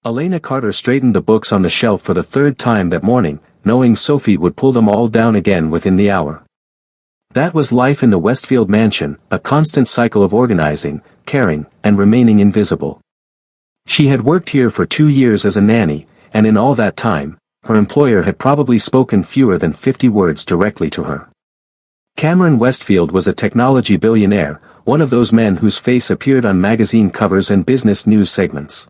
Elena Carter straightened the books on the shelf for the third time that morning, knowing Sophie would pull them all down again within the hour. That was life in the Westfield mansion, a constant cycle of organizing, caring, and remaining invisible. She had worked here for 2 years as a nanny, and in all that time, her employer had probably spoken fewer than 50 words directly to her. Cameron Westfield was a technology billionaire, one of those men whose face appeared on magazine covers and business news segments.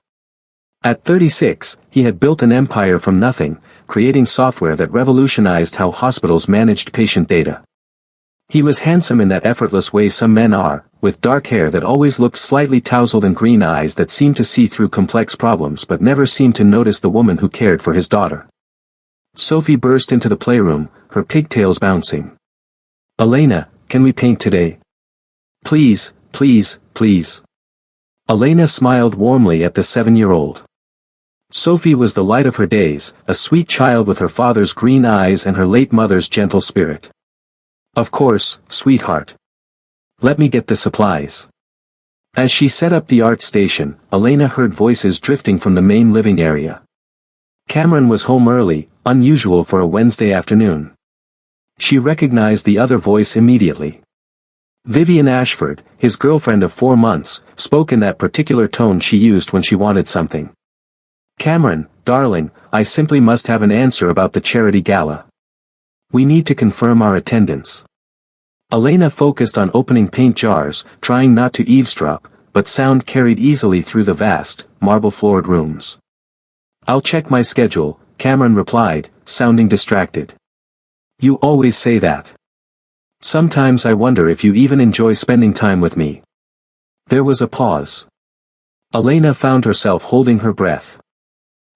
At 36, he had built an empire from nothing, creating software that revolutionized how hospitals managed patient data. He was handsome in that effortless way some men are, with dark hair that always looked slightly tousled and green eyes that seemed to see through complex problems but never seemed to notice the woman who cared for his daughter. Sophie burst into the playroom, her pigtails bouncing. "Elena, can we paint today? Please, please, please." Elena smiled warmly at the 7-year-old. Sophie was the light of her days, a sweet child with her father's green eyes and her late mother's gentle spirit. "Of course, sweetheart. Let me get the supplies." As she set up the art station, Elena heard voices drifting from the main living area. Cameron was home early, unusual for a Wednesday afternoon. She recognized the other voice immediately. Vivian Ashford, his girlfriend of 4 months, spoke in that particular tone she used when she wanted something. "Cameron, darling, I simply must have an answer about the charity gala. We need to confirm our attendance." Elena focused on opening paint jars, trying not to eavesdrop, but sound carried easily through the vast, marble-floored rooms. "I'll check my schedule," Cameron replied, sounding distracted. "You always say that. Sometimes I wonder if you even enjoy spending time with me." There was a pause. Elena found herself holding her breath.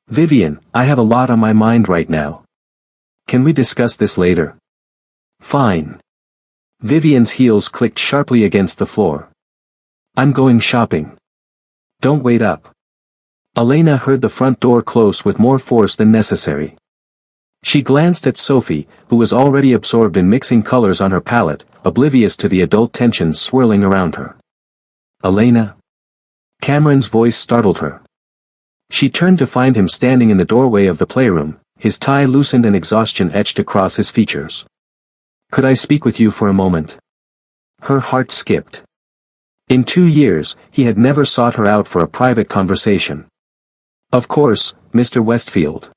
"Vivian, I have a lot on my mind right now. Can we discuss this later?" "Fine." Vivian's heels clicked sharply against the floor. "I'm going shopping. Don't wait up." Elena heard the front door close with more force than necessary. She glanced at Sophie, who was already absorbed in mixing colors on her palette, oblivious to the adult tensions swirling around her. "Elena?" Cameron's voice startled her. She turned to find him standing in the doorway of the playroom, his tie loosened and exhaustion etched across his features. "Could I speak with you for a moment?" Her heart skipped. In 2 years, he had never sought her out for a private conversation. "Of course, Mr. Westfield."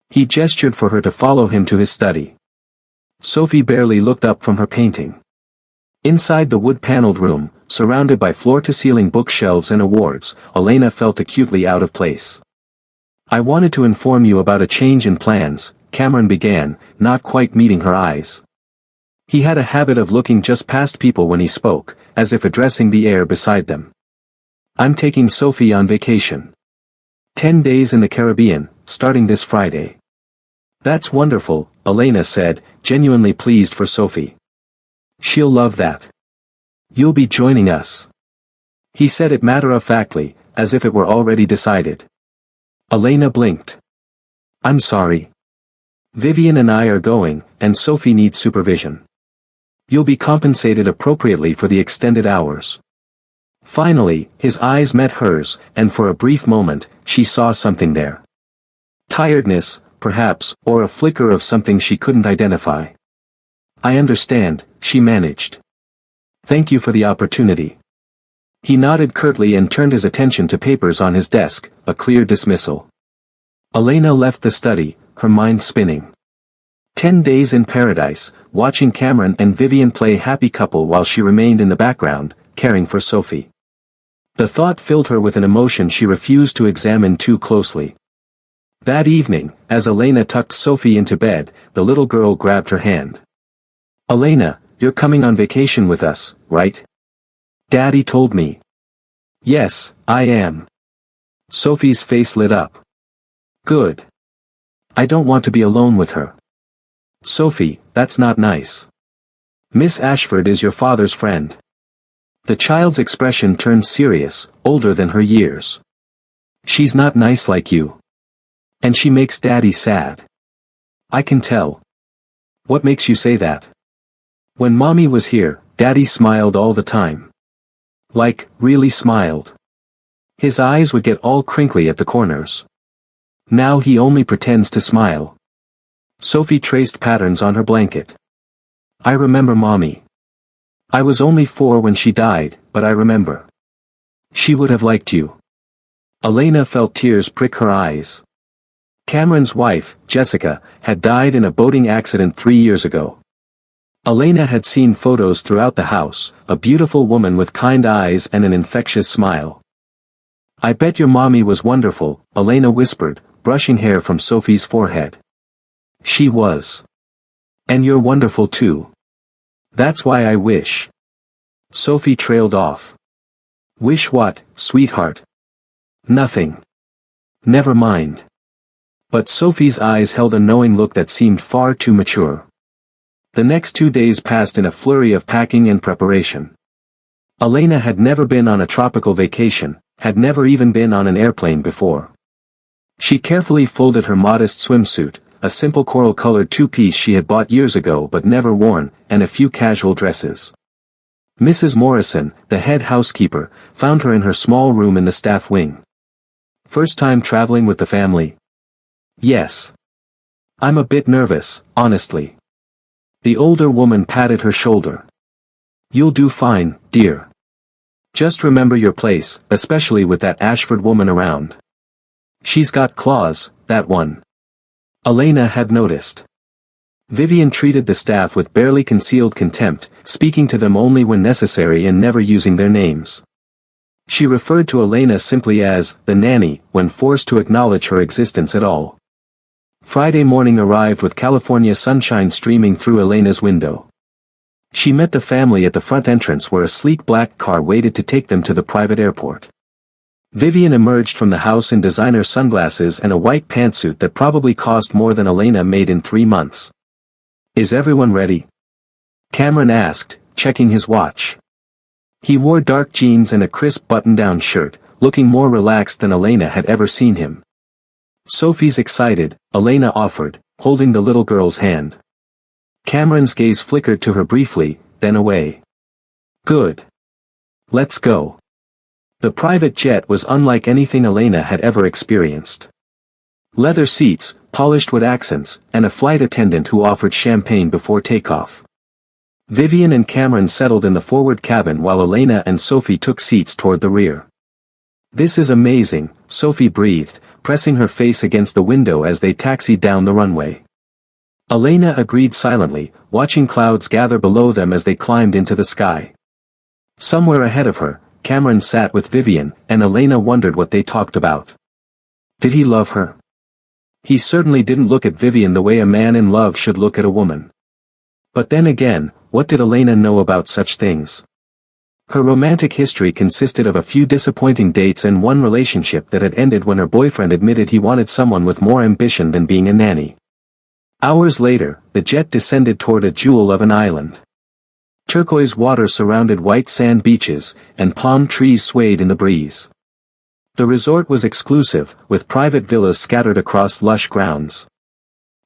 He gestured for her to follow him to his study. Sophie barely looked up from her painting. Inside the wood-paneled room, surrounded by floor-to-ceiling bookshelves and awards, Elena felt acutely out of place. "I wanted to inform you about a change in plans," Cameron began, not quite meeting her eyes. He had a habit of looking just past people when he spoke, as if addressing the air beside them. "I'm taking Sophie on vacation. 10 days in the Caribbean, starting this Friday." "That's wonderful," Elena said, genuinely pleased for Sophie. "She'll love that. You'll be joining us." He said it matter-of-factly, as if it were already decided. Elena blinked. "I'm sorry. Vivian and I are going, and Sophie needs supervision. You'll be compensated appropriately for the extended hours." Finally, his eyes met hers, and for a brief moment, she saw something there. Tiredness, perhaps, or a flicker of something she couldn't identify. "I understand," she managed. "Thank you for the opportunity." He nodded curtly and turned his attention to papers on his desk, a clear dismissal. Elena left the study, her mind spinning. 10 days in paradise, watching Cameron and Vivian play happy couple while she remained in the background, caring for Sophie. The thought filled her with an emotion she refused to examine too closely. That evening, as Elena tucked Sophie into bed, the little girl grabbed her hand. "Elena, you're coming on vacation with us, right? Daddy told me." "Yes, I am." Sophie's face lit up. "Good. I don't want to be alone with her." "Sophie, that's not nice. Miss Ashford is your father's friend." The child's expression turned serious, older than her years. "She's not nice like you. And she makes Daddy sad." "I can tell. What makes you say that?" "When Mommy was here, Daddy smiled all the time. Like, really smiled. His eyes would get all crinkly at the corners. Now he only pretends to smile. Sophie traced patterns on her blanket. I remember Mommy. I was only 4 when she died, but I remember. She would have liked you. Elena felt tears prick her eyes. Cameron's wife, Jessica, had died in a boating accident 3 years ago. Elena had seen photos throughout the house, a beautiful woman with kind eyes and an infectious smile. I bet your mommy was wonderful, Elena whispered, brushing hair from Sophie's forehead. She was. And you're wonderful too. That's why I wish. Sophie trailed off. Wish what, sweetheart? Nothing. Never mind. But Sophie's eyes held a knowing look that seemed far too mature. The next 2 days passed in a flurry of packing and preparation. Elena had never been on a tropical vacation, had never even been on an airplane before. She carefully folded her modest swimsuit, a simple coral-colored two-piece she had bought years ago but never worn, and a few casual dresses. Mrs. Morrison, the head housekeeper, found her in her small room in the staff wing. First time traveling with the family? Yes. I'm a bit nervous, honestly. The older woman patted her shoulder. You'll do fine, dear. Just remember your place, especially with that Ashford woman around. She's got claws, that one. Elena had noticed. Vivian treated the staff with barely concealed contempt, speaking to them only when necessary and never using their names. She referred to Elena simply as the nanny when forced to acknowledge her existence at all. Friday morning arrived with California sunshine streaming through Elena's window. She met the family at the front entrance where a sleek black car waited to take them to the private airport. Vivian emerged from the house in designer sunglasses and a white pantsuit that probably cost more than Elena made in 3 months. Is everyone ready? Cameron asked, checking his watch. He wore dark jeans and a crisp button-down shirt, looking more relaxed than Elena had ever seen him. Sophie's excited, Elena offered, holding the little girl's hand. Cameron's gaze flickered to her briefly, then away. Good. Let's go. The private jet was unlike anything Elena had ever experienced. Leather seats, polished wood accents, and a flight attendant who offered champagne before takeoff. Vivian and Cameron settled in the forward cabin while Elena and Sophie took seats toward the rear. This is amazing, Sophie breathed, pressing her face against the window as they taxied down the runway. Elena agreed silently, watching clouds gather below them as they climbed into the sky. Somewhere ahead of her, Cameron sat with Vivian, and Elena wondered what they talked about. Did he love her? He certainly didn't look at Vivian the way a man in love should look at a woman. But then again, what did Elena know about such things? Her romantic history consisted of a few disappointing dates and one relationship that had ended when her boyfriend admitted he wanted someone with more ambition than being a nanny. Hours later, the jet descended toward a jewel of an island. Turquoise water surrounded white sand beaches, and palm trees swayed in the breeze. The resort was exclusive, with private villas scattered across lush grounds.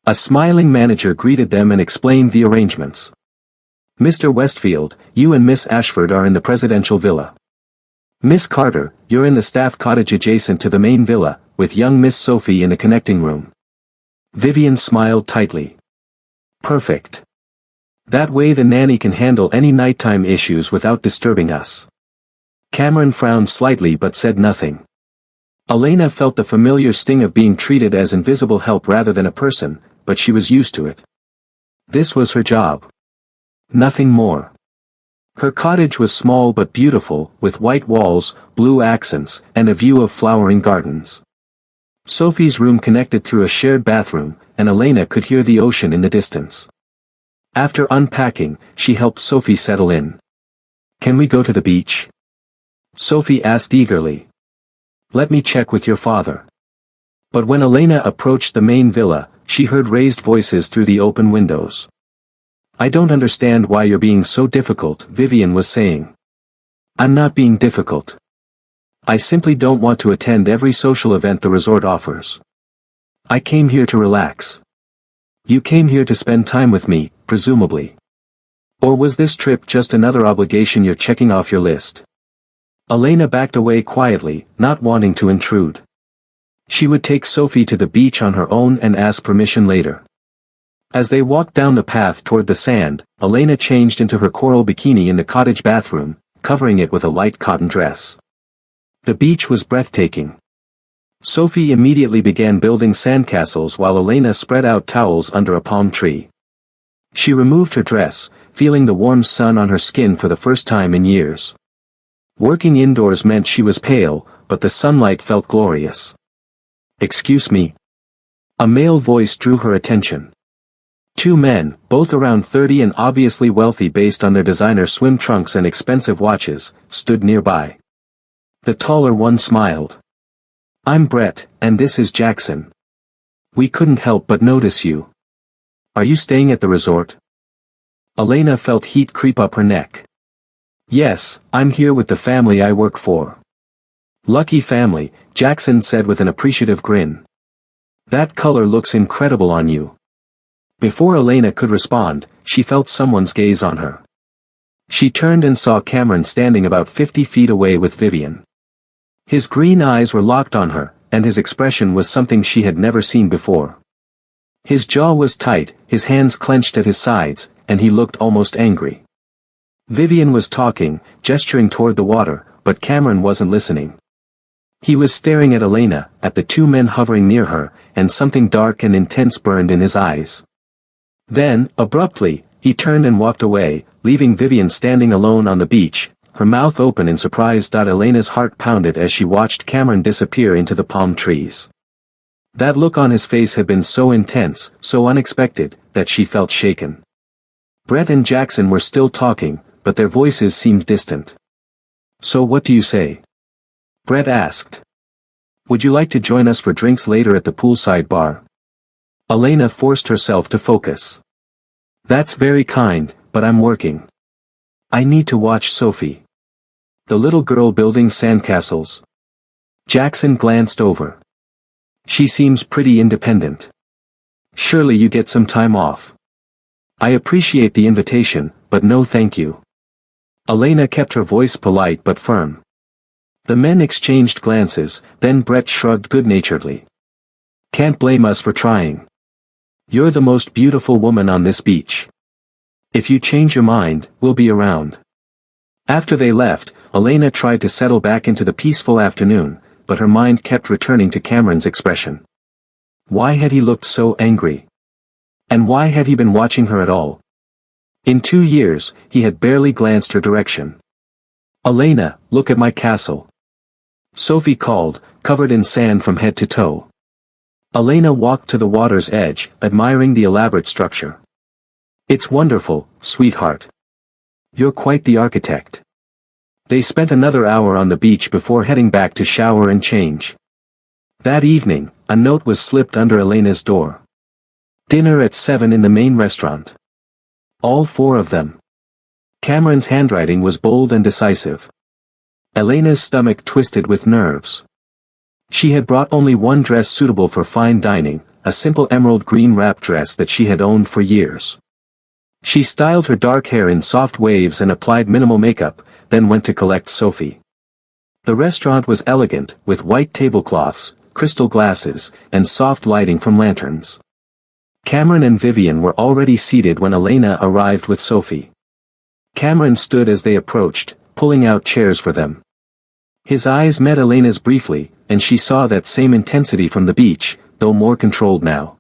A smiling manager greeted them and explained the arrangements. Mr. Westfield, you and Miss Ashford are in the presidential villa. Miss Carter, you're in the staff cottage adjacent to the main villa, with young Miss Sophie in the connecting room. Vivian smiled tightly. Perfect. That way the nanny can handle any nighttime issues without disturbing us. Cameron frowned slightly but said nothing. Elena felt the familiar sting of being treated as invisible help rather than a person, but she was used to it. This was her job. Nothing more. Her cottage was small but beautiful, with white walls, blue accents, and a view of flowering gardens. Sophie's room connected through a shared bathroom, and Elena could hear the ocean in the distance. After unpacking, she helped Sophie settle in. Can we go to the beach? Sophie asked eagerly. Let me check with your father. But when Elena approached the main villa, she heard raised voices through the open windows. I don't understand why you're being so difficult, Vivian was saying. I'm not being difficult. I simply don't want to attend every social event the resort offers. I came here to relax. You came here to spend time with me, presumably. Or was this trip just another obligation you're checking off your list? Elena backed away quietly, not wanting to intrude. She would take Sophie to the beach on her own and ask permission later. As they walked down the path toward the sand, Elena changed into her coral bikini in the cottage bathroom, covering it with a light cotton dress. The beach was breathtaking. Sophie immediately began building sandcastles while Elena spread out towels under a palm tree. She removed her dress, feeling the warm sun on her skin for the first time in years. Working indoors meant she was pale, but the sunlight felt glorious. "Excuse me." A male voice drew her attention. Two men, both around 30 and obviously wealthy based on their designer swim trunks and expensive watches, stood nearby. The taller one smiled. "I'm Brett, and this is Jackson. We couldn't help but notice you. Are you staying at the resort?" Elena felt heat creep up her neck. "Yes, I'm here with the family I work for." "Lucky family," Jackson said with an appreciative grin. "That color looks incredible on you." Before Elena could respond, she felt someone's gaze on her. She turned and saw Cameron standing about 50 feet away with Vivian. His green eyes were locked on her, and his expression was something she had never seen before. His jaw was tight, his hands clenched at his sides, and he looked almost angry. Vivian was talking, gesturing toward the water, but Cameron wasn't listening. He was staring at Elena, at the two men hovering near her, and something dark and intense burned in his eyes. Then, abruptly, he turned and walked away, leaving Vivian standing alone on the beach, her mouth open in surprise. Elena's heart pounded as she watched Cameron disappear into the palm trees. That look on his face had been so intense, so unexpected, that she felt shaken. Brett and Jackson were still talking, but their voices seemed distant. "So what do you say?" Brett asked. "Would you like to join us for drinks later at the poolside bar?" Elena forced herself to focus. "That's very kind, but I'm working. I need to watch Sophie." "The little girl building sandcastles?" Jackson glanced over. "She seems pretty independent. Surely you get some time off." "I appreciate the invitation, but no thank you." Elena kept her voice polite but firm. The men exchanged glances, then Brett shrugged good-naturedly. "Can't blame us for trying. You're the most beautiful woman on this beach. If you change your mind, we'll be around." After they left, Elena tried to settle back into the peaceful afternoon, but her mind kept returning to Cameron's expression. Why had he looked so angry? And why had he been watching her at all? In 2 years, he had barely glanced her direction. "Elena, look at my castle," Sophie called, covered in sand from head to toe. Elena walked to the water's edge, admiring the elaborate structure. "It's wonderful, sweetheart. You're quite the architect." They spent another hour on the beach before heading back to shower and change. That evening, a note was slipped under Elena's door. "Dinner at 7 in the main restaurant. All 4 of them." Cameron's handwriting was bold and decisive. Elena's stomach twisted with nerves. She had brought only one dress suitable for fine dining, a simple emerald green wrap dress that she had owned for years. She styled her dark hair in soft waves and applied minimal makeup, then went to collect Sophie. The restaurant was elegant, with white tablecloths, crystal glasses, and soft lighting from lanterns. Cameron and Vivian were already seated when Elena arrived with Sophie. Cameron stood as they approached, pulling out chairs for them. His eyes met Elena's briefly, and she saw that same intensity from the beach, though more controlled now.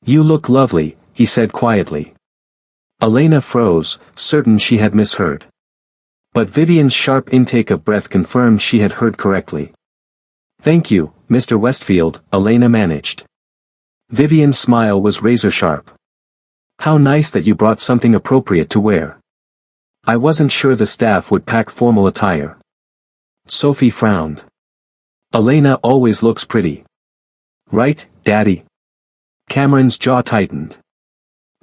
"You look lovely," he said quietly. Elena froze, certain she had misheard. But Vivian's sharp intake of breath confirmed she had heard correctly. "Thank you, Mr. Westfield," Elena managed. Vivian's smile was razor-sharp. "How nice that you brought something appropriate to wear. I wasn't sure the staff would pack formal attire." Sophie frowned. "Elena always looks pretty. Right, Daddy?" Cameron's jaw tightened.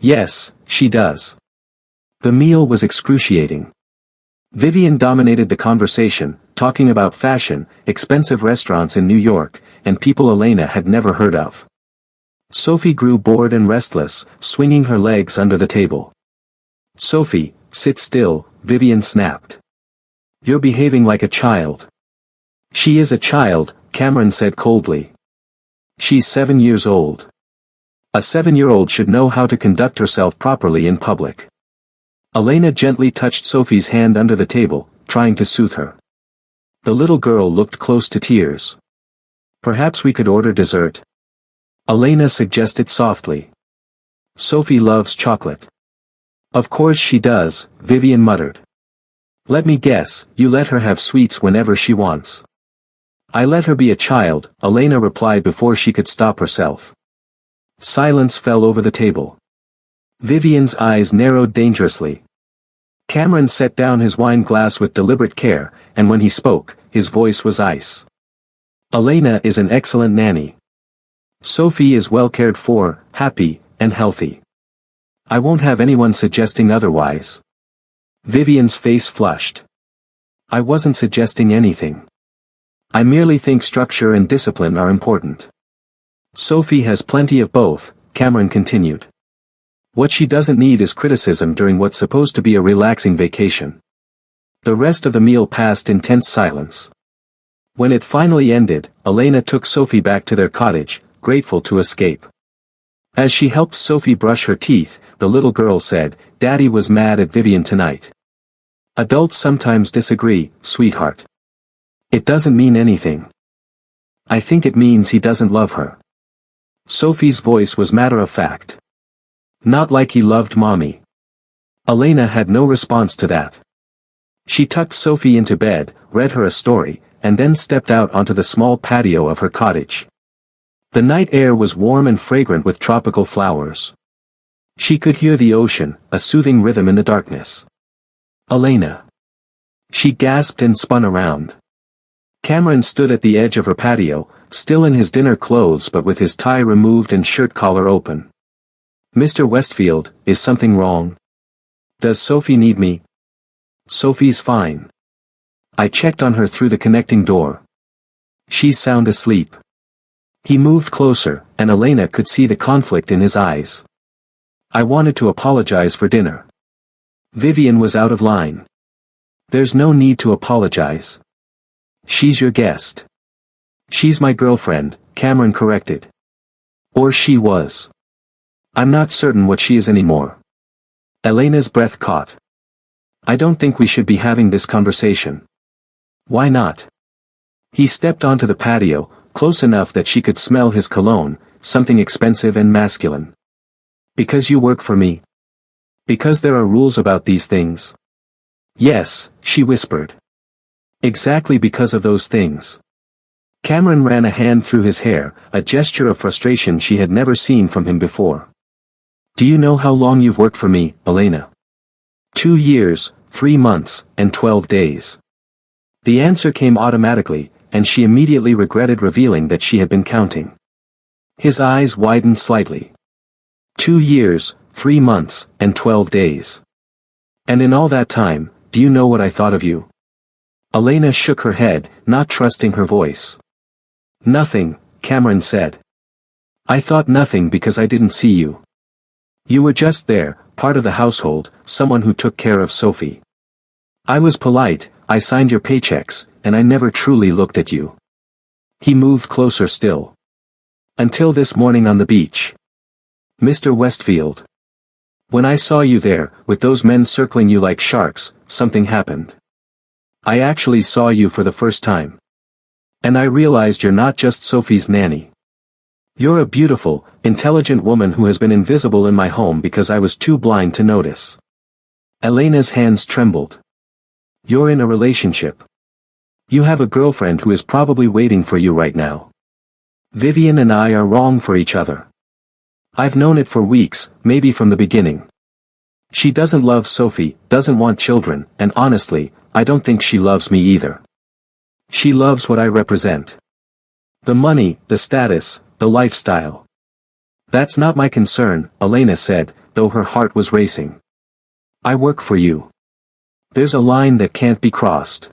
"Yes, she does." The meal was excruciating. Vivian dominated the conversation, talking about fashion, expensive restaurants in New York, and people Elena had never heard of. Sophie grew bored and restless, swinging her legs under the table. "Sophie, sit still," Vivian snapped. You're behaving like a child. She is a child, Cameron said coldly. She's 7 years old. A 7-year-old should know how to conduct herself properly in public. Elena gently touched Sophie's hand under the table, trying to soothe her. The little girl looked close to tears. Perhaps we could order dessert? Elena suggested softly. Sophie loves chocolate. Of course she does, Vivian muttered. Let me guess, you let her have sweets whenever she wants. I let her be a child, Elena replied before she could stop herself. Silence fell over the table. Vivian's eyes narrowed dangerously. Cameron set down his wine glass with deliberate care, and when he spoke, his voice was ice. Elena is an excellent nanny. Sophie is well cared for, happy, and healthy. I won't have anyone suggesting otherwise. Vivian's face flushed. I wasn't suggesting anything. I merely think structure and discipline are important. Sophie has plenty of both, Cameron continued. What she doesn't need is criticism during what's supposed to be a relaxing vacation. The rest of the meal passed in tense silence. When it finally ended, Elena took Sophie back to their cottage, grateful to escape. As she helped Sophie brush her teeth, the little girl said, Daddy was mad at Vivian tonight. Adults sometimes disagree, sweetheart. It doesn't mean anything. I think it means he doesn't love her. Sophie's voice was matter-of-fact. Not like he loved Mommy. Elena had no response to that. She tucked Sophie into bed, read her a story, and then stepped out onto the small patio of her cottage. The night air was warm and fragrant with tropical flowers. She could hear the ocean, a soothing rhythm in the darkness. Elena. She gasped and spun around. Cameron stood at the edge of her patio, still in his dinner clothes but with his tie removed and shirt collar open. Mr. Westfield, is something wrong? Does Sophie need me? Sophie's fine. I checked on her through the connecting door. She's sound asleep. He moved closer, and Elena could see the conflict in his eyes. I wanted to apologize for dinner. Vivian was out of line. There's no need to apologize. She's your guest. She's my girlfriend, Cameron corrected. Or she was. I'm not certain what she is anymore. Elena's breath caught. I don't think we should be having this conversation. Why not? He stepped onto the patio, close enough that she could smell his cologne, something expensive and masculine. Because you work for me. Because there are rules about these things. Yes, she whispered. Exactly because of those things. Cameron ran a hand through his hair, a gesture of frustration she had never seen from him before. Do you know how long you've worked for me, Elena? 2 years, 3 months, and 12 days. The answer came automatically, and she immediately regretted revealing that she had been counting. His eyes widened slightly. 2 years, 3 months, and 12 days. And in all that time, do you know what I thought of you? Elena shook her head, not trusting her voice. Nothing, Cameron said. I thought nothing because I didn't see you. You were just there, part of the household, someone who took care of Sophie. I was polite, I signed your paychecks, and I never truly looked at you. He moved closer still. Until this morning on the beach. Mr. Westfield. When I saw you there, with those men circling you like sharks, something happened. I actually saw you for the first time. And I realized you're not just Sophie's nanny. You're a beautiful, intelligent woman who has been invisible in my home because I was too blind to notice. Elena's hands trembled. You're in a relationship. You have a girlfriend who is probably waiting for you right now. Vivian and I are wrong for each other. I've known it for weeks, maybe from the beginning. She doesn't love Sophie, doesn't want children, and honestly, I don't think she loves me either. She loves what I represent. The money, the status, the lifestyle. That's not my concern, Elena said, though her heart was racing. I work for you. There's a line that can't be crossed.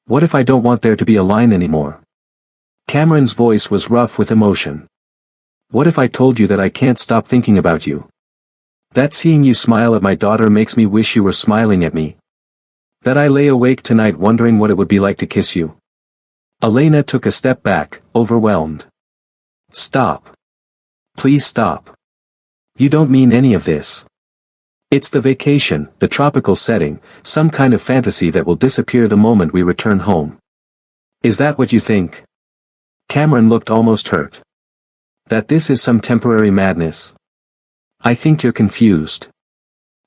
What if I don't want there to be a line anymore? Cameron's voice was rough with emotion. What if I told you that I can't stop thinking about you? That seeing you smile at my daughter makes me wish you were smiling at me. That I lay awake tonight wondering what it would be like to kiss you. Elena took a step back, overwhelmed. Stop. Please stop. You don't mean any of this. It's the vacation, the tropical setting, some kind of fantasy that will disappear the moment we return home. Is that what you think? Cameron looked almost hurt. That this is some temporary madness? I think you're confused.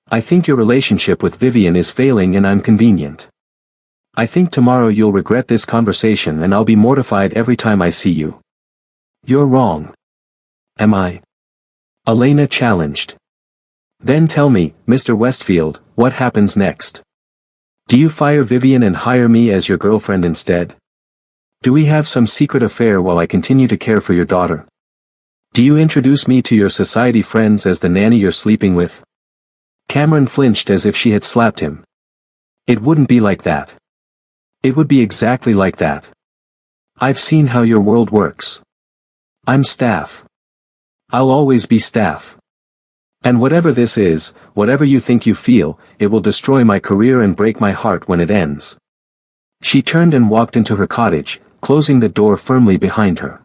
I think your relationship with Vivian is failing and I'm convenient. I think tomorrow you'll regret this conversation and I'll be mortified every time I see you. You're wrong. Am I? Elena challenged. Then tell me, Mr. Westfield, what happens next? Do you fire Vivian and hire me as your girlfriend instead? Do we have some secret affair while I continue to care for your daughter? Do you introduce me to your society friends as the nanny you're sleeping with? Cameron flinched as if she had slapped him. It wouldn't be like that. It would be exactly like that. I've seen how your world works. I'm staff. I'll always be staff. And whatever this is, whatever you think you feel, it will destroy my career and break my heart when it ends. She turned and walked into her cottage, closing the door firmly behind her.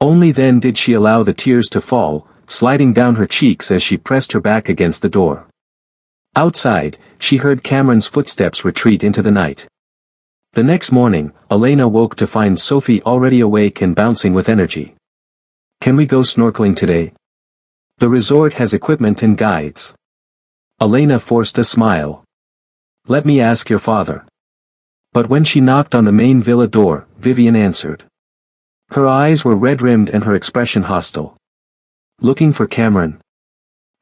Only then did she allow the tears to fall, sliding down her cheeks as she pressed her back against the door. Outside, she heard Cameron's footsteps retreat into the night. The next morning, Elena woke to find Sophie already awake and bouncing with energy. Can we go snorkeling today? The resort has equipment and guides. Elena forced a smile. Let me ask your father. But when she knocked on the main villa door, Vivian answered. Her eyes were red-rimmed and her expression hostile. Looking for Cameron.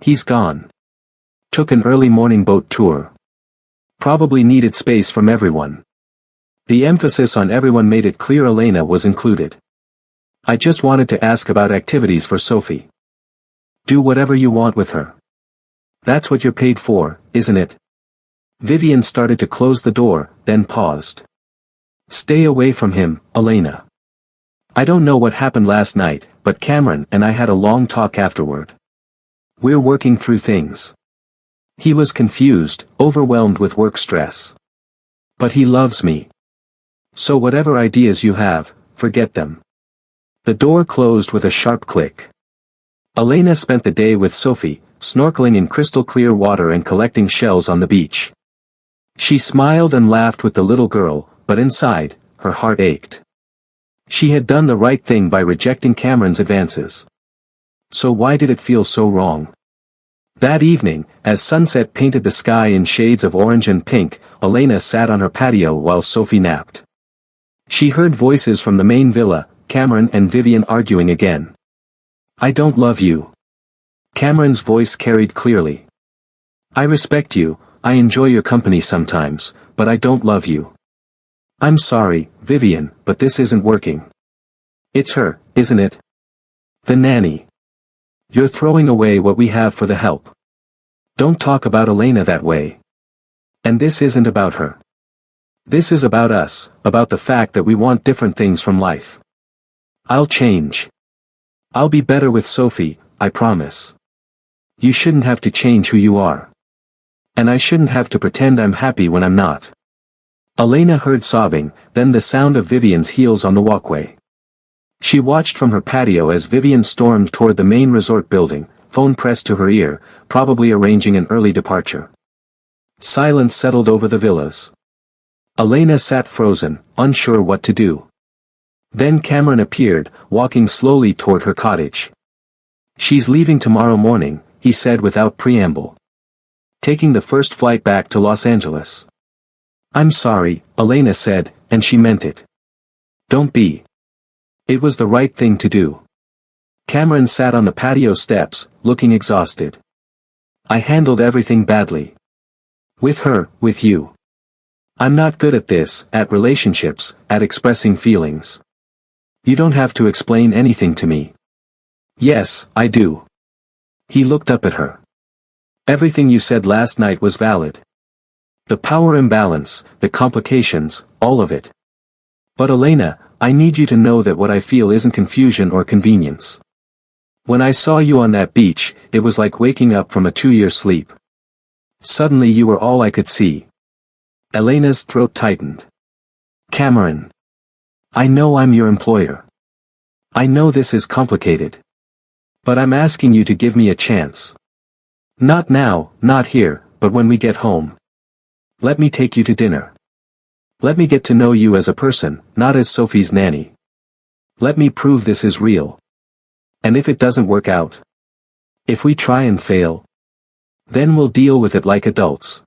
He's gone. Took an early morning boat tour. Probably needed space from everyone. The emphasis on everyone made it clear Elena was included. I just wanted to ask about activities for Sophie. Do whatever you want with her. That's what you're paid for, isn't it? Vivian started to close the door, then paused. Stay away from him, Elena. I don't know what happened last night, but Cameron and I had a long talk afterward. We're working through things. He was confused, overwhelmed with work stress. But he loves me. So whatever ideas you have, forget them. The door closed with a sharp click. Elena spent the day with Sophie, snorkeling in crystal clear water and collecting shells on the beach. She smiled and laughed with the little girl, but inside, her heart ached. She had done the right thing by rejecting Cameron's advances. So why did it feel so wrong? That evening, as sunset painted the sky in shades of orange and pink, Elena sat on her patio while Sophie napped. She heard voices from the main villa, Cameron and Vivian arguing again. I don't love you. Cameron's voice carried clearly. I respect you, I enjoy your company sometimes, but I don't love you. I'm sorry, Vivian, but this isn't working. It's her, isn't it? The nanny. You're throwing away what we have for the help. Don't talk about Elena that way. And this isn't about her. This is about us, about the fact that we want different things from life. I'll change. I'll be better with Sophie, I promise. You shouldn't have to change who you are. And I shouldn't have to pretend I'm happy when I'm not. Elena heard sobbing, then the sound of Vivian's heels on the walkway. She watched from her patio as Vivian stormed toward the main resort building, phone pressed to her ear, probably arranging an early departure. Silence settled over the villas. Elena sat frozen, unsure what to do. Then Cameron appeared, walking slowly toward her cottage. She's leaving tomorrow morning, he said without preamble. Taking the first flight back to Los Angeles. I'm sorry, Elena said, and she meant it. Don't be. It was the right thing to do. Cameron sat on the patio steps, looking exhausted. I handled everything badly. With her, with you. I'm not good at this, at relationships, at expressing feelings. You don't have to explain anything to me. Yes, I do. He looked up at her. Everything you said last night was valid. The power imbalance, the complications, all of it. But Elena, I need you to know that what I feel isn't confusion or convenience. When I saw you on that beach, it was like waking up from a 2-year sleep. Suddenly you were all I could see. Elena's throat tightened. Cameron. I know I'm your employer. I know this is complicated. But I'm asking you to give me a chance. Not now, not here, but when we get home. Let me take you to dinner. Let me get to know you as a person, not as Sophie's nanny. Let me prove this is real. And if it doesn't work out, if we try and fail, then we'll deal with it like adults.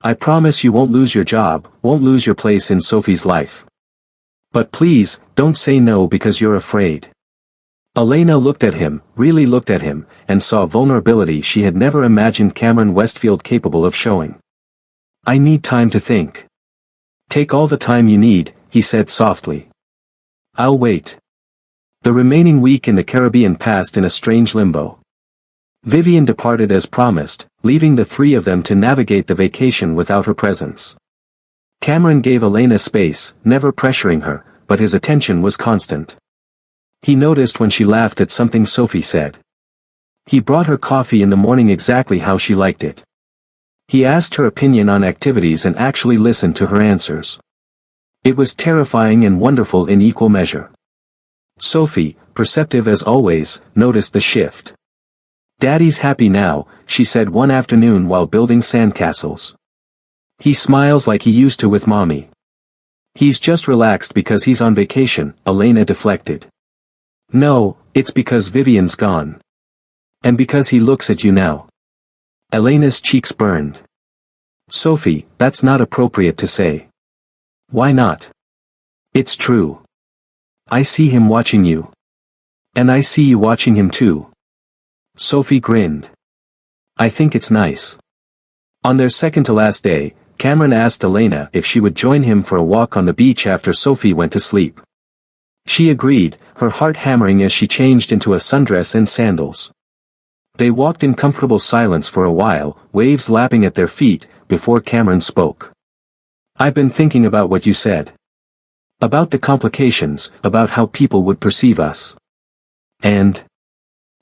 I promise you won't lose your job, won't lose your place in Sophie's life. But please, don't say no because you're afraid. Elena looked at him, really looked at him, and saw vulnerability she had never imagined Cameron Westfield capable of showing. I need time to think. Take all the time you need, he said softly. I'll wait. The remaining week in the Caribbean passed in a strange limbo. Vivian departed as promised, leaving the three of them to navigate the vacation without her presence. Cameron gave Elena space, never pressuring her, but his attention was constant. He noticed when she laughed at something Sophie said. He brought her coffee in the morning exactly how she liked it. He asked her opinion on activities and actually listened to her answers. It was terrifying and wonderful in equal measure. Sophie, perceptive as always, noticed the shift. Daddy's happy now, she said one afternoon while building sandcastles. He smiles like he used to with Mommy. He's just relaxed because he's on vacation, Elena deflected. No, it's because Vivian's gone. And because he looks at you now. Elena's cheeks burned. Sophie, that's not appropriate to say. Why not? It's true. I see him watching you. And I see you watching him too. Sophie grinned. I think it's nice. On their second to last day, Cameron asked Elena if she would join him for a walk on the beach after Sophie went to sleep. She agreed, her heart hammering as she changed into a sundress and sandals. They walked in comfortable silence for a while, waves lapping at their feet, before Cameron spoke. I've been thinking about what you said. About the complications, about how people would perceive us. And?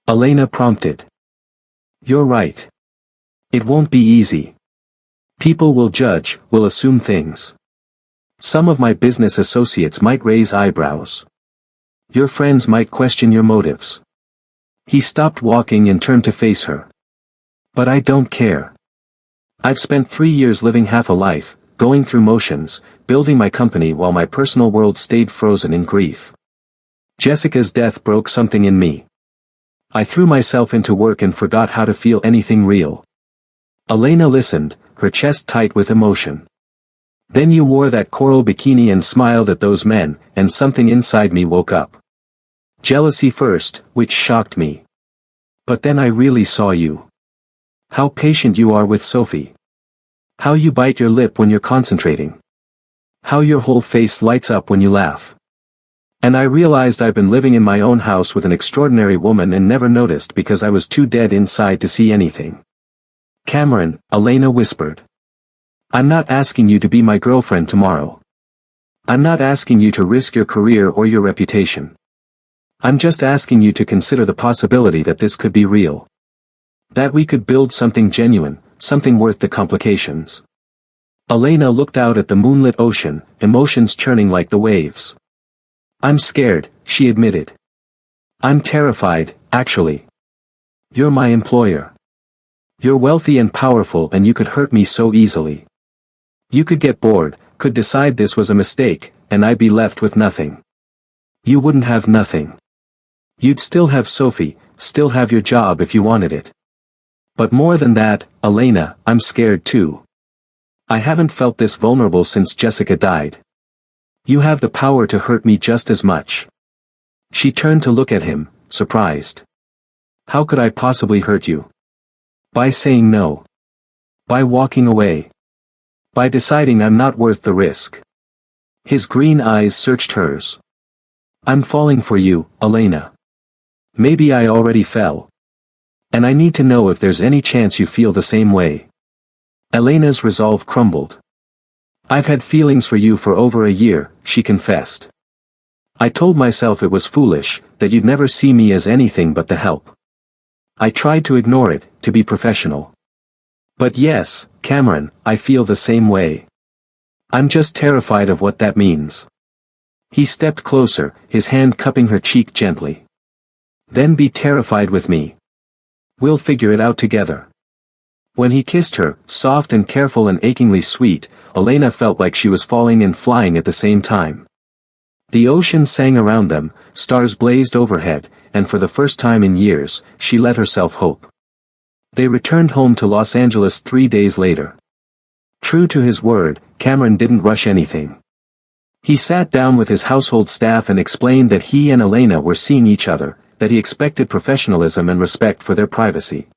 Elena prompted. You're right. It won't be easy. People will judge, will assume things. Some of my business associates might raise eyebrows. Your friends might question your motives. He stopped walking and turned to face her. But I don't care. I've spent 3 years living half a life, going through motions, building my company while my personal world stayed frozen in grief. Jessica's death broke something in me. I threw myself into work and forgot how to feel anything real. Elena listened, her chest tight with emotion. Then you wore that coral bikini and smiled at those men, and something inside me woke up. Jealousy first, which shocked me. But then I really saw you. How patient you are with Sophie. How you bite your lip when you're concentrating. How your whole face lights up when you laugh. And I realized I've been living in my own house with an extraordinary woman and never noticed because I was too dead inside to see anything. Cameron, Elena whispered. I'm not asking you to be my girlfriend tomorrow. I'm not asking you to risk your career or your reputation. I'm just asking you to consider the possibility that this could be real. That we could build something genuine, something worth the complications. Elena looked out at the moonlit ocean, emotions churning like the waves. I'm scared, she admitted. I'm terrified, actually. You're my employer. You're wealthy and powerful and you could hurt me so easily. You could get bored, could decide this was a mistake, and I'd be left with nothing. You wouldn't have nothing. You'd still have Sophie, still have your job if you wanted it. But more than that, Elena, I'm scared too. I haven't felt this vulnerable since Jessica died. You have the power to hurt me just as much. She turned to look at him, surprised. How could I possibly hurt you? By saying no. By walking away. By deciding I'm not worth the risk. His green eyes searched hers. I'm falling for you, Elena. Maybe I already fell. And I need to know if there's any chance you feel the same way. Elena's resolve crumbled. I've had feelings for you for over a year, she confessed. I told myself it was foolish, that you'd never see me as anything but the help. I tried to ignore it, to be professional. But yes, Cameron, I feel the same way. I'm just terrified of what that means. He stepped closer, his hand cupping her cheek gently. Then be terrified with me. We'll figure it out together. When he kissed her, soft and careful and achingly sweet, Elena felt like she was falling and flying at the same time. The ocean sang around them, stars blazed overhead, and for the first time in years, she let herself hope. They returned home to Los Angeles 3 days later. True to his word, Cameron didn't rush anything. He sat down with his household staff and explained that he and Elena were seeing each other, that he expected professionalism and respect for their privacy.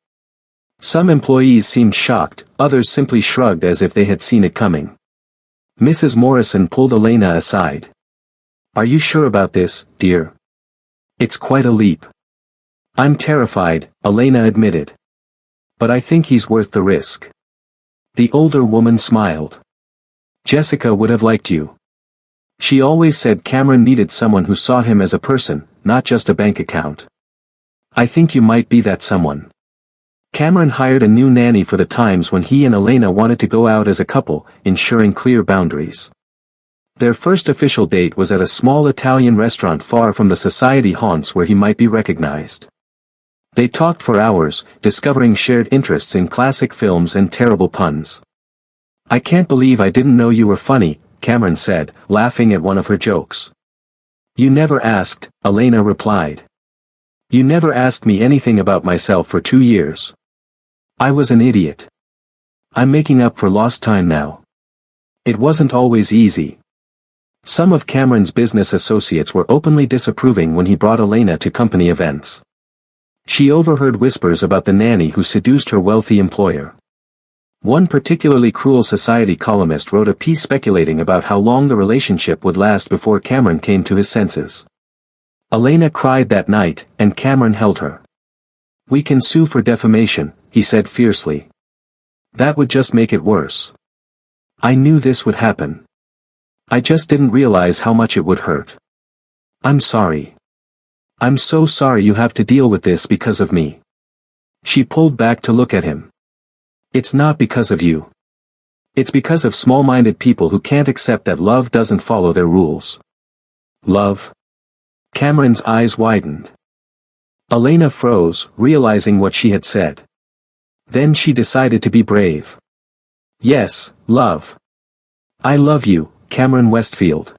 Some employees seemed shocked, others simply shrugged as if they had seen it coming. Mrs. Morrison pulled Elena aside. Are you sure about this, dear? It's quite a leap. I'm terrified, Elena admitted. But I think he's worth the risk. The older woman smiled. Jessica would have liked you. She always said Cameron needed someone who saw him as a person, not just a bank account. I think you might be that someone. Cameron hired a new nanny for the times when he and Elena wanted to go out as a couple, ensuring clear boundaries. Their first official date was at a small Italian restaurant far from the society haunts where he might be recognized. They talked for hours, discovering shared interests in classic films and terrible puns. I can't believe I didn't know you were funny, Cameron said, laughing at one of her jokes. You never asked, Elena replied. You never asked me anything about myself for 2 years. I was an idiot. I'm making up for lost time now. It wasn't always easy. Some of Cameron's business associates were openly disapproving when he brought Elena to company events. She overheard whispers about the nanny who seduced her wealthy employer. One particularly cruel society columnist wrote a piece speculating about how long the relationship would last before Cameron came to his senses. Elena cried that night, and Cameron held her. We can sue for defamation, he said fiercely. That would just make it worse. I knew this would happen. I just didn't realize how much it would hurt. I'm sorry. I'm so sorry you have to deal with this because of me. She pulled back to look at him. It's not because of you. It's because of small-minded people who can't accept that love doesn't follow their rules. Love? Cameron's eyes widened. Elena froze, realizing what she had said. Then she decided to be brave. Yes, love. I love you, Cameron Westfield.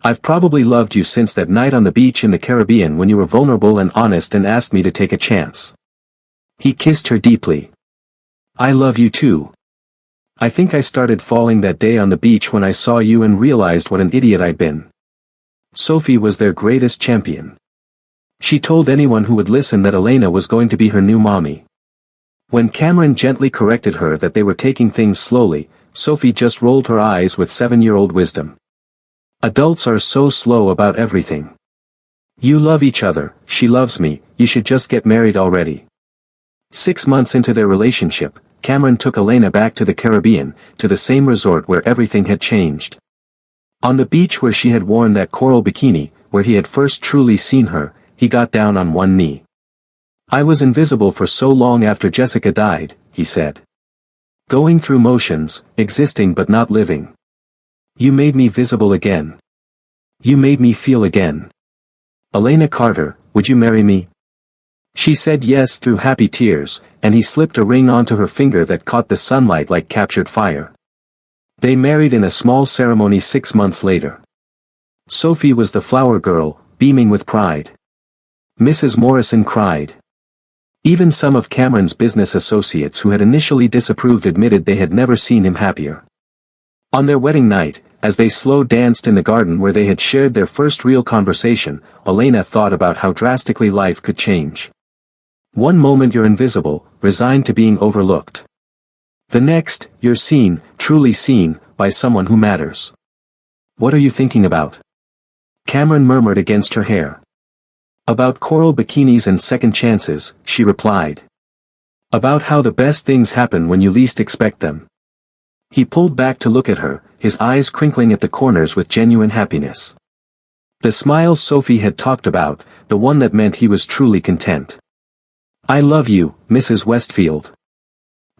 I've probably loved you since that night on the beach in the Caribbean when you were vulnerable and honest and asked me to take a chance. He kissed her deeply. I love you too. I think I started falling that day on the beach when I saw you and realized what an idiot I'd been. Sophie was their greatest champion. She told anyone who would listen that Elena was going to be her new mommy. When Cameron gently corrected her that they were taking things slowly, Sophie just rolled her eyes with 7-year-old wisdom. Adults are so slow about everything. You love each other, she loves me, you should just get married already. 6 months into their relationship, Cameron took Elena back to the Caribbean, to the same resort where everything had changed. On the beach where she had worn that coral bikini, where he had first truly seen her, he got down on one knee. I was invisible for so long after Jessica died, he said. Going through motions, existing but not living. You made me visible again. You made me feel again. Elena Carter, would you marry me? She said yes through happy tears, and he slipped a ring onto her finger that caught the sunlight like captured fire. They married in a small ceremony 6 months later. Sophie was the flower girl, beaming with pride. Mrs. Morrison cried. Even some of Cameron's business associates who had initially disapproved admitted they had never seen him happier. On their wedding night, as they slow danced in the garden where they had shared their first real conversation, Elena thought about how drastically life could change. One moment you're invisible, resigned to being overlooked. The next, you're seen, truly seen, by someone who matters. What are you thinking about? Cameron murmured against her hair. About coral bikinis and second chances, she replied. About how the best things happen when you least expect them. He pulled back to look at her, his eyes crinkling at the corners with genuine happiness. The smile Sophie had talked about, the one that meant he was truly content. I love you, Mrs. Westfield.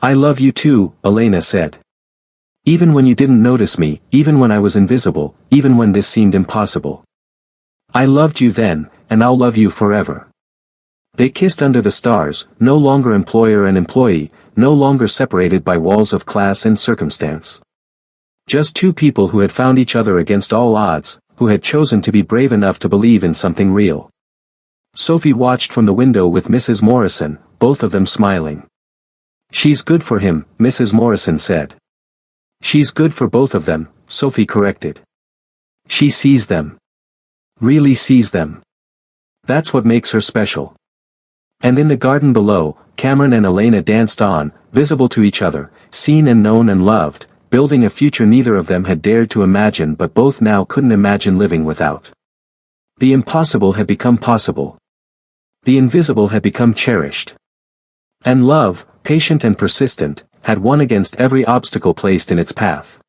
I love you too, Elena said. Even when you didn't notice me, even when I was invisible, even when this seemed impossible. I loved you then, and I'll love you forever. They kissed under the stars, no longer employer and employee, no longer separated by walls of class and circumstance. Just two people who had found each other against all odds, who had chosen to be brave enough to believe in something real. Sophie watched from the window with Mrs. Morrison, both of them smiling. She's good for him, Mrs. Morrison said. She's good for both of them, Sophie corrected. She sees them. Really sees them. That's what makes her special. And in the garden below, Cameron and Elena danced on, visible to each other, seen and known and loved, building a future neither of them had dared to imagine but both now couldn't imagine living without. The impossible had become possible. The invisible had become cherished. And love, patient and persistent, had won against every obstacle placed in its path.